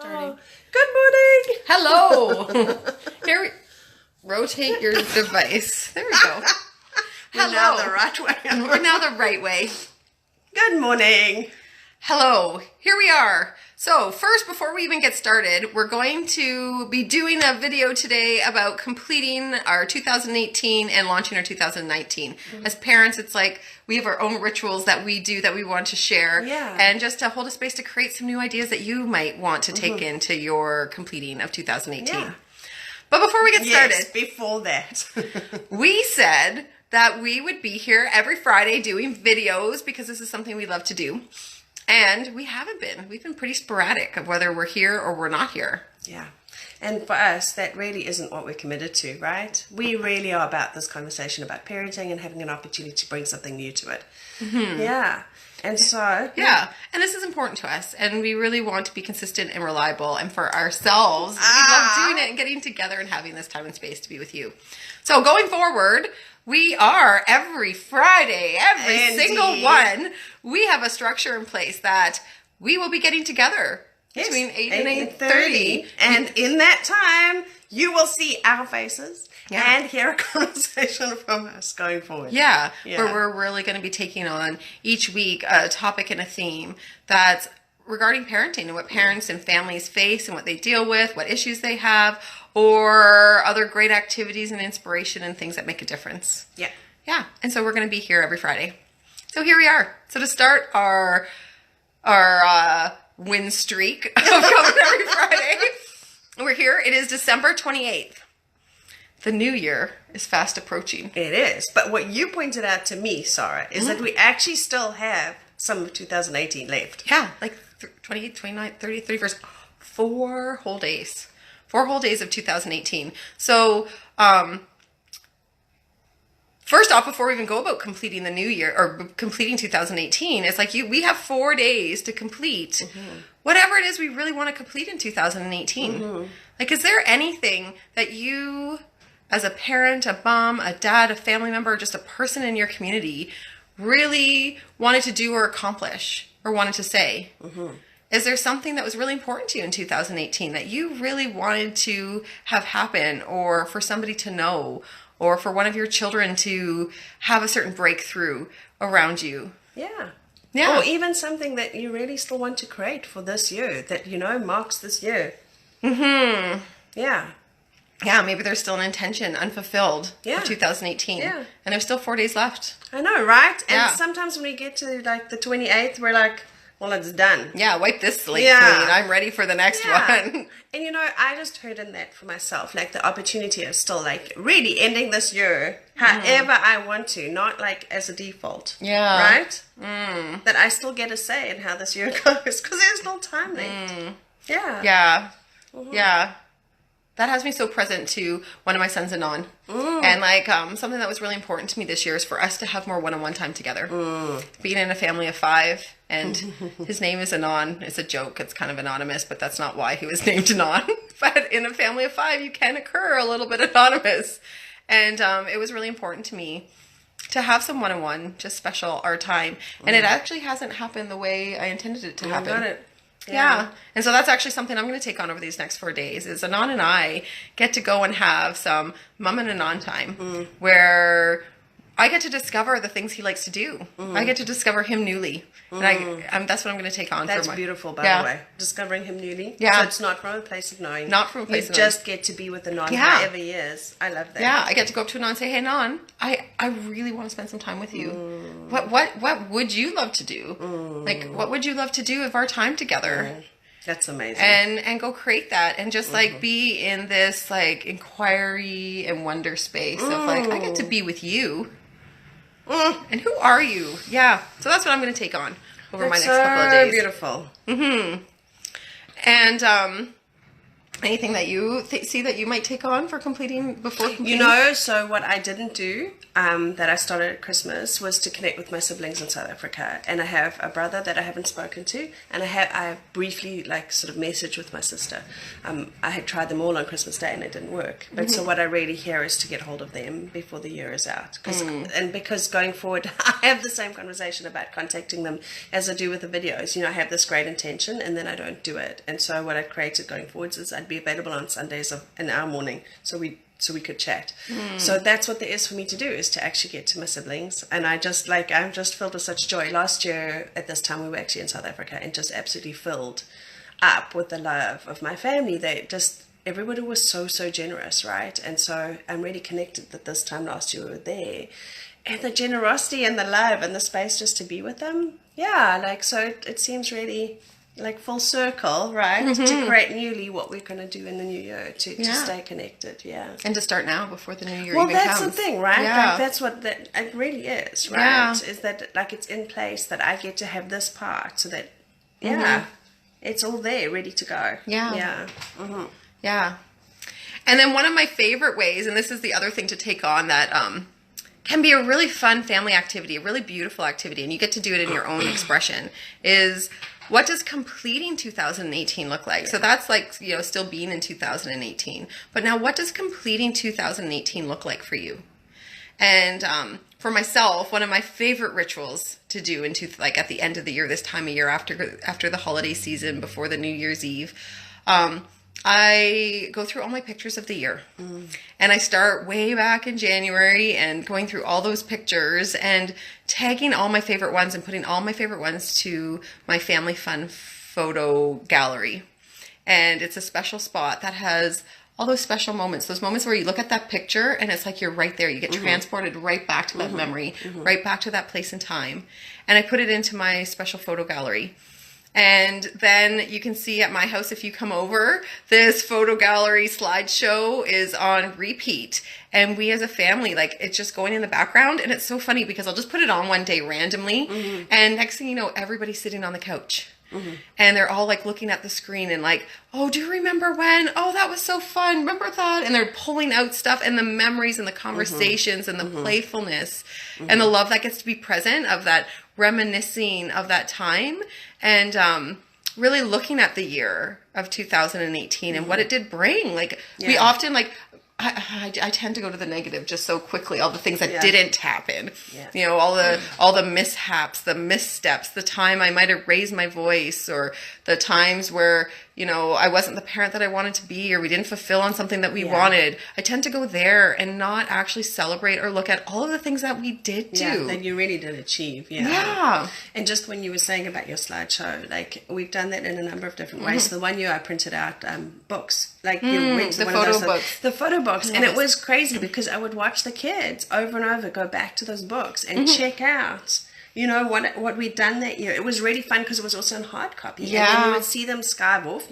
Oh, good morning. Hello. Here we rotate your device. There we go. We're now the right way. We're now the right way. Good morning. Hello. Here we are. So first, before we even get started, we're going to be doing a video today about completing our 2018 and launching our 2019. As parents, it's like we have our own rituals that we do that we want to share. Yeah. And just to hold a space to create some new ideas that you might want to take into your completing of 2018. Yeah. But before we get started, Yes, before that. we said that we would be here every Friday doing videos because this is something we love to do. And we haven't been. We've been pretty sporadic of whether we're here or we're not here. Yeah. And for us, that really isn't what we're committed to, right? We really are about this conversation about parenting and having an opportunity to bring something new to it. Mm-hmm. Yeah. And so... Yeah. And this is important to us. And we really want to be consistent and reliable. And for ourselves, we love doing it and getting together and having this time and space to be with you. So going forward... we are every Friday, every single one. We have a structure in place that we will be getting together between 8 and 8:30. And in that time, you will see our faces and hear a conversation from us going forward. Yeah, where we're really going to be taking on each week a topic and a theme that's regarding parenting and what parents and families face and what they deal with, what issues they have, or other great activities and inspiration and things that make a difference. Yeah. Yeah. And so we're going to be here every Friday. So here we are. So to start our win streak of coming every Friday, we're here. It is December 28th. The new year is fast approaching. It is. But what you pointed out to me, Szara, is that we actually still have some of 2018 left. Yeah. Like 28th, 29th, 30th, 31st. 4 whole days. 4 whole days of 2018. So, first off, before we even go about completing the new year or completing 2018, it's like we have 4 days to complete whatever it is we really want to complete in 2018. Like, is there anything that you, as a parent, a mom, a dad, a family member, just a person in your community, really wanted to do or accomplish or wanted to say? Is there something that was really important to you in 2018 that you really wanted to have happen, or for somebody to know, or for one of your children to have a certain breakthrough around you? Yeah. Yeah. Or even something that you really still want to create for this year that, marks this year. Yeah. Yeah, maybe there's still an intention unfulfilled for 2018. Yeah. And there's still 4 days left. I know, right? And Yeah. sometimes when we get to like the 28th, we're like, well, it's done. Yeah, wipe this slate clean. I'm ready for the next one. And I just heard in that for myself, like the opportunity of still like really ending this year however I want to, not like as a default. Yeah. Right? That I still get a say in how this year goes because there's no time left. Yeah. Yeah. Yeah. That has me so present to one of my sons, Anon. And like something that was really important to me this year is for us to have more one-on-one time together. Being in a family of 5, and his name is Anon. It's a joke. It's kind of anonymous, but that's not why he was named Anon. But in a family of 5, you can occur a little bit anonymous. And it was really important to me to have some one-on-one, just special our time. And it actually hasn't happened the way I intended it to happen. Got it. Yeah. And so that's actually something I'm going to take on over these next 4 days is Anon and I get to go and have some mom and Anon time where I get to discover the things he likes to do. I get to discover him newly. And that's what I'm going to take on. That's beautiful, by the way. Discovering him newly. Yeah. So it's not from a place of knowing. Not from a place you of knowing. just get to be with the non however he is. I love that. Yeah, I get to go up to a non and say, hey, non, I really want to spend some time with you. What would you love to do? Like, what would you love to do of our time together? That's amazing. And go create that and just like be in this like inquiry and wonder space of like, I get to be with you. And who are you? Yeah. So that's what I'm going to take on over my next couple of days. Beautiful. And anything that you see that you might take on for completing before completing? You know, so what I didn't do that I started at Christmas was to connect with my siblings in South Africa. And I have a brother that I haven't spoken to, and I briefly like sort of messaged with my sister. I had tried them all on Christmas Day and it didn't work. But so what I really hear is to get hold of them before the year is out. Because going forward, I have the same conversation about contacting them as I do with the videos. You know, I have this great intention and then I don't do it. And so what I created going forwards is I'd be available on Sundays in our morning. So we could chat. So that's what there is for me to do, is to actually get to my siblings. And I'm just filled with such joy. Last year at this time we were actually in South Africa and just absolutely filled up with the love of my family. Everybody was so generous, right? And so I'm really connected that this time last year we were there. And the generosity and the love and the space just to be with them. Yeah, like, so it seems really like full circle, right? To create newly what we're going to do in the new year to stay connected, and to start now before the new year well, even comes. Well, that's the thing, right? Yeah. Like, that's what it really is, right? Yeah. Is that like it's in place that I get to have this part so that, it's all there, ready to go. Yeah. Yeah. And then one of my favorite ways, and this is the other thing to take on that can be a really fun family activity, a really beautiful activity, and you get to do it in your own expression, is what does completing 2018 look like? So that's like, still being in 2018. But now what does completing 2018 look like for you? And for myself, one of my favorite rituals to do at the end of the year, this time of year after the holiday season, before the New Year's Eve, I go through all my pictures of the year. And I start way back in January and going through all those pictures and tagging all my favorite ones and putting all my favorite ones to my Family Fun photo gallery. And it's a special spot that has all those special moments, those moments where you look at that picture and it's like you're right there. You get transported right back to that memory, right back to that place and time. And I put it into my special photo gallery. And then you can see at my house, if you come over, this photo gallery slideshow is on repeat. And we as a family, like, it's just going in the background. And it's so funny because I'll just put it on one day randomly. And next thing you know, everybody's sitting on the couch. And they're all like looking at the screen and like, oh, do you remember when? Oh, that was so fun. Remember that? And they're pulling out stuff and the memories and the conversations and the playfulness and the love that gets to be present of that reminiscing of that time. And really looking at the year of 2018 and what it did bring. Like, we often like, I tend to go to the negative just so quickly. All the things that didn't happen, all the mishaps, the missteps, the time I might have raised my voice, or the times where I wasn't the parent that I wanted to be, or we didn't fulfill on something that we wanted. I tend to go there and not actually celebrate or look at all of the things that we did do. That you really did achieve. Yeah. And just when you were saying about your slideshow, like, we've done that in a number of different ways. So the one year I printed out books, like you went to the one photo of those, books. the photo books, and it was crazy because I would watch the kids over and over go back to those books and check out what we'd done that year. It was really fun because it was also in hard copy. Yeah. And then you would see them skive off,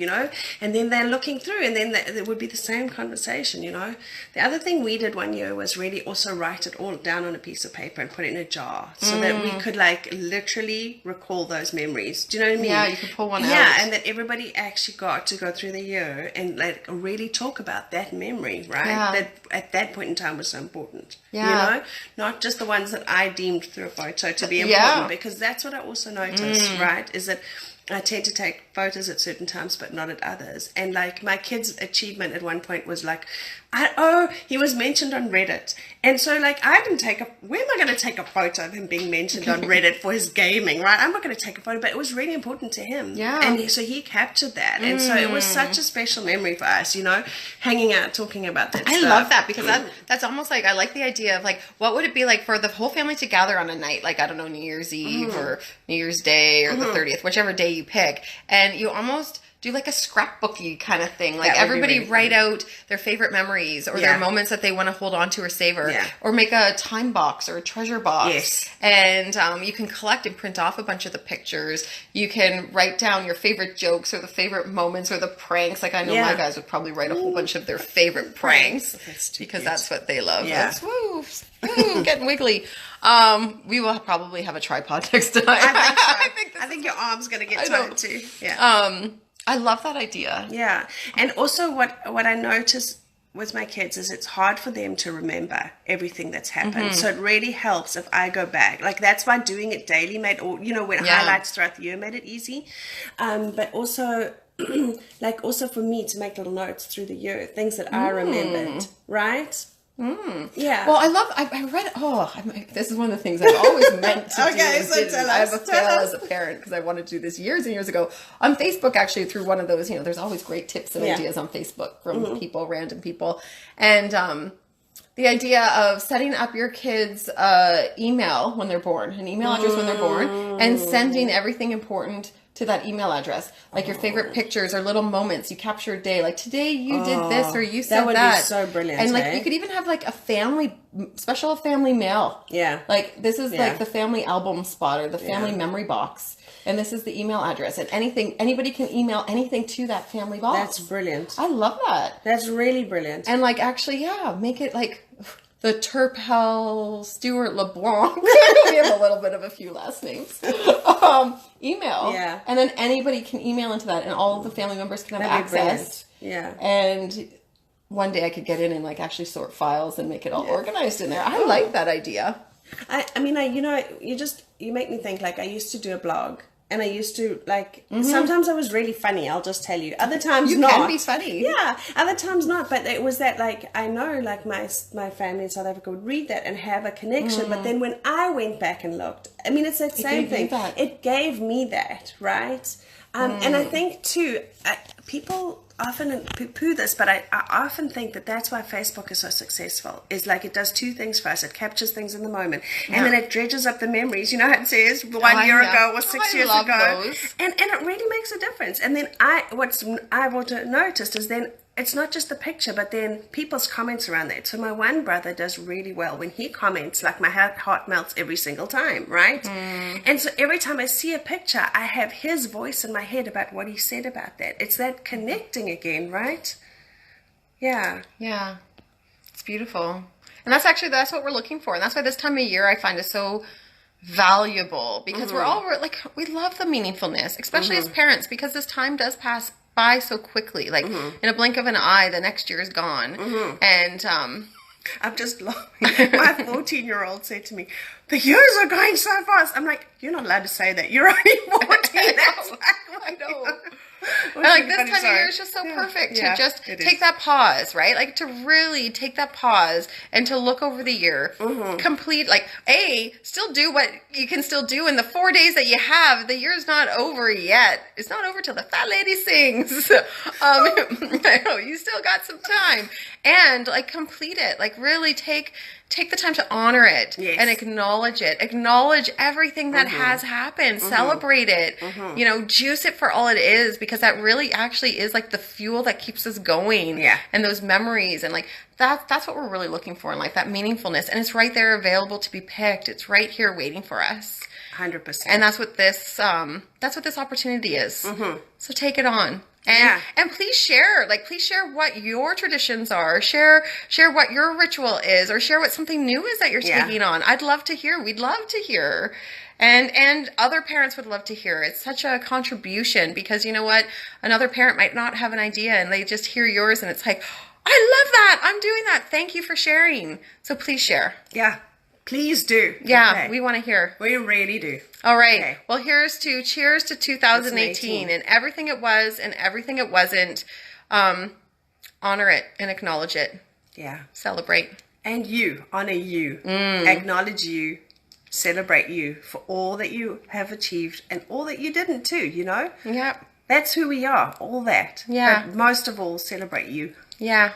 and then they're looking through, and then it would be the same conversation, The other thing we did one year was really also write it all down on a piece of paper and put it in a jar so that we could, like, literally recall those memories. Do you know what I mean? Yeah, you could pull one out. Yeah, and that everybody actually got to go through the year and, like, really talk about that memory, right? Yeah. That at that point in time was so important. Yeah. Not just the ones that I deemed through a photo to be important, because that's what I also noticed, right? Is that I tend to take photos at certain times, but not at others. And like my kid's achievement at one point was like, he was mentioned on Reddit. And so like, where am I going to take a photo of him being mentioned on Reddit for his gaming, right? I'm not going to take a photo, but it was really important to him. Yeah. And so he captured that. And so it was such a special memory for us, you know, hanging out, talking about that I stuff. love that because that's almost like, I like the idea of like, what would it be like for the whole family to gather on a night, like, I don't know, New Year's Eve or New Year's Day or the 30th, whichever day you pick. And you almost do like a scrapbooky kind of thing. Like everybody really write out their favorite memories or their moments that they want to hold on to or savor, or make a time box or a treasure box. Yes. And you can collect and print off a bunch of the pictures. You can write down your favorite jokes or the favorite moments or the pranks. Like I know my guys would probably write a whole bunch of their favorite pranks because that's what they love. Yeah. That's, woo, getting wiggly. We will probably have a tripod next time. I think your arm's going to get tired too. Yeah. I love that idea. Yeah. And also what I notice with my kids is it's hard for them to remember everything that's happened. So it really helps if I go back. Like that's why doing it daily made, when highlights throughout the year made it easy. But also, like also for me to make little notes through the year, things that I remembered, right? Yeah. Well, I read, this is one of the things I've always meant to do. So tell us. I have a fail as a parent because I wanted to do this years and years ago. On Facebook, actually, through one of those, there's always great tips and ideas on Facebook from people, random people. And the idea of setting up your kids' email when they're born, an email address when they're born, and sending everything important to that email address, like your favorite pictures or little moments you capture a day, like today you did this or you said that. That would be so brilliant. And like you could even have like a special family mail. Yeah. Like this is like the family album spot or the family memory box. And this is the email address. And anybody can email anything to that family box. That's brilliant. I love that. That's really brilliant. And like actually, make it like the Turpel Stewart LeBlanc. We have a little bit of a few last names. Email. Yeah. And then anybody can email into that and all of the family members can have access. Yeah. And one day I could get in and like actually sort files and make it all organized in there. I like that idea. You make me think, like I used to do a blog. And I used to, like, sometimes I was really funny, I'll just tell you. Other times not. You can be funny. Yeah, other times not. But it was that, like, I know, like, my family in South Africa would read that and have a connection. But then when I went back and looked, I mean, it's that same thing. It gave me that, right? And I think, too, people often poo-poo this, but I often think that that's why Facebook is so successful. Is like it does two things for us. It captures things in the moment, and then it dredges up the memories. You know how it says 1 year ago or 6 years ago, and it really makes a difference. And then what I've also noticed is then it's not just the picture, but then people's comments around that. So my one brother does really well when he comments, like my heart melts every single time, right? And so every time I see a picture, I have his voice in my head about what he said about that. It's that connecting again, right? Yeah. Yeah. It's beautiful. And that's what we're looking for. And that's why this time of year I find it so valuable because we're all like, we love the meaningfulness, especially as parents, because this time does pass by so quickly. Like in a blink of an eye, the next year is gone. And I'm just laughing. My 14-year-old said to me, "The years are going so fast." I'm like, "You're not allowed to say that. You're only 14." I know. Like this time of year is just so perfect to just take that pause, right? Like to really take that pause and to look over the year, complete, like still do what you can still do in the 4 days that you have. The year's not over yet. It's not over till the fat lady sings. I know you still got some time, and like complete it. Like really take the time to honor it and acknowledge it. Acknowledge everything that has happened. Celebrate it. Juice it for all it is, because that really actually is like the fuel that keeps us going. Yeah. And those memories and like that's what we're really looking for in life, that meaningfulness. And it's right there available to be picked. It's right here waiting for us. 100%. And that's what this opportunity is. So take it on. And please share what your traditions are. Share what your ritual is, or share what something new is that you're taking on. I'd love to hear. We'd love to hear. And other parents would love to hear. It's such a contribution, because you know what? Another parent might not have an idea and they just hear yours and it's like, I love that. I'm doing that. Thank you for sharing. So please share. Yeah. Please do. Yeah, Okay. we want to hear. We really do. All right. Okay. Well, cheers to 2018 and everything it was and everything it wasn't. Honor it and acknowledge it. Yeah. Celebrate. And you, honor you, acknowledge you, celebrate you for all that you have achieved and all that you didn't too, you know? Yep. That's who we are, all that. Yeah. But most of all, celebrate you. Yeah.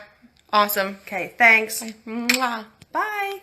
Awesome. Okay, thanks. Mwah. Bye.